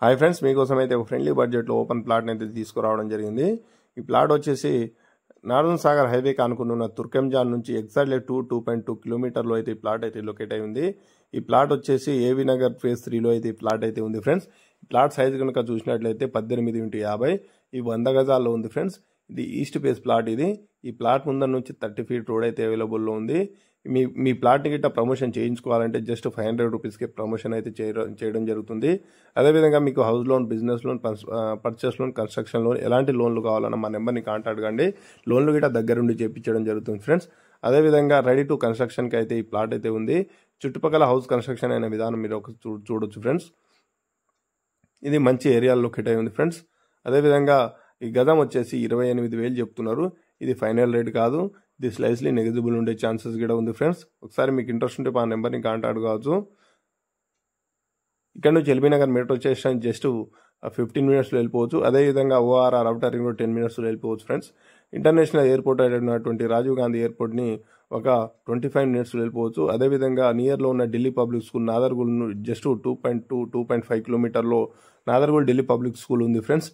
Hi friends, మీకోసం అయితే ఒక ఫ్రెండ్లీ బడ్జెట్లో ఓపెన్ ప్లాట్ని అయితే తీసుకురావడం జరిగింది. ఈ ప్లాట్ వచ్చేసి నార్దన్ సాగర్ హైవేకి అనుకున్న తుర్కెంజాన్ నుంచి ఎగ్జాక్ట్లీ 2.2 కిలోమీటర్లో అయితే ఈ ప్లాట్ అయితే లొకేట్ అయి ఉంది. ఈ ప్లాట్ వచ్చేసి ఏవి నగర్ ఫేజ్ 3లో అయితే ఈ ప్లాట్ అయితే ఉంది ఫ్రెండ్స్. ఈ ప్లాట్ సైజ్ కనుక చూసినట్లయితే 18x50, ఈ 100 గజాల్లో ఉంది ఫ్రెండ్స్. ఇది ఈస్ట్ ఫేస్ ప్లాట్. ఈ ప్లాట్ ముందర నుంచి 30 ఫీట్ రోడ్ అయితే అవైలబుల్లో ఉంది. మీ ప్లాట్ని గిట్ట ప్రమోషన్ చేయించుకోవాలంటే జస్ట్ 500 రూపీస్కి ప్రమోషన్ అయితే చేయడం జరుగుతుంది. అదేవిధంగా మీకు house loan, business loan, purchase loan, construction loan ఎలాంటి లోన్లు కావాలన్నా మా నెంబర్ని కాంటాక్ట్ కండి. లోన్లు గిట్ట దగ్గరుండి చేయించడం జరుగుతుంది ఫ్రెండ్స్. అదేవిధంగా రెడీ టు కన్స్ట్రక్షన్కి అయితే ఈ ప్లాట్ అయితే ఉంది. చుట్టుపక్కల హౌస్ కన్స్ట్రక్షన్ అయిన విధానం మీరు ఒక చూడొచ్చు ఫ్రెండ్స్. ఇది మంచి ఏరియాలో లొకేట్ అయి ఉంది ఫ్రెండ్స్. అదేవిధంగా ఈ గజం వచ్చేసి 28,000 చెప్తున్నారు. ఇది ఫైనల్ రేట్ కాదు, ఇది స్లైస్లీ నెగిజిబుల్ ఉండే ఛాన్సెస్ కూడా ఉంది ఫ్రెండ్స్. ఒకసారి మీకు ఇంట్రెస్ట్ ఉంటే మా నెంబర్ని కాంటాక్ట్ కావచ్చు. ఇక్కడ నుంచి LB Nagar metro station just 15 మినిట్స్లో వెళ్ళిపోవచ్చు. అదేవిధంగా ఓఆర్ఆర్ అవుటర్ రింగ్ రోడ్ 10 మినిట్స్లో వెళ్ళిపోవచ్చు ఫ్రెండ్స్. ఇంటర్నేషనల్ ఎయిర్పోర్ట్ అయినటువంటి రాజీవ్ గాంధీ ఎయిర్పోర్ట్ని ఒక 25 మినిట్స్లో వెళ్ళిపోవచ్చు. అదేవిధంగా నియర్లో ఉన్న Delhi public school Nadargul just 2.5 కిలోమీటర్లో నాదర్గూల్ ఢిల్లీ పబ్లిక్ స్కూల్ ఉంది ఫ్రెండ్స్.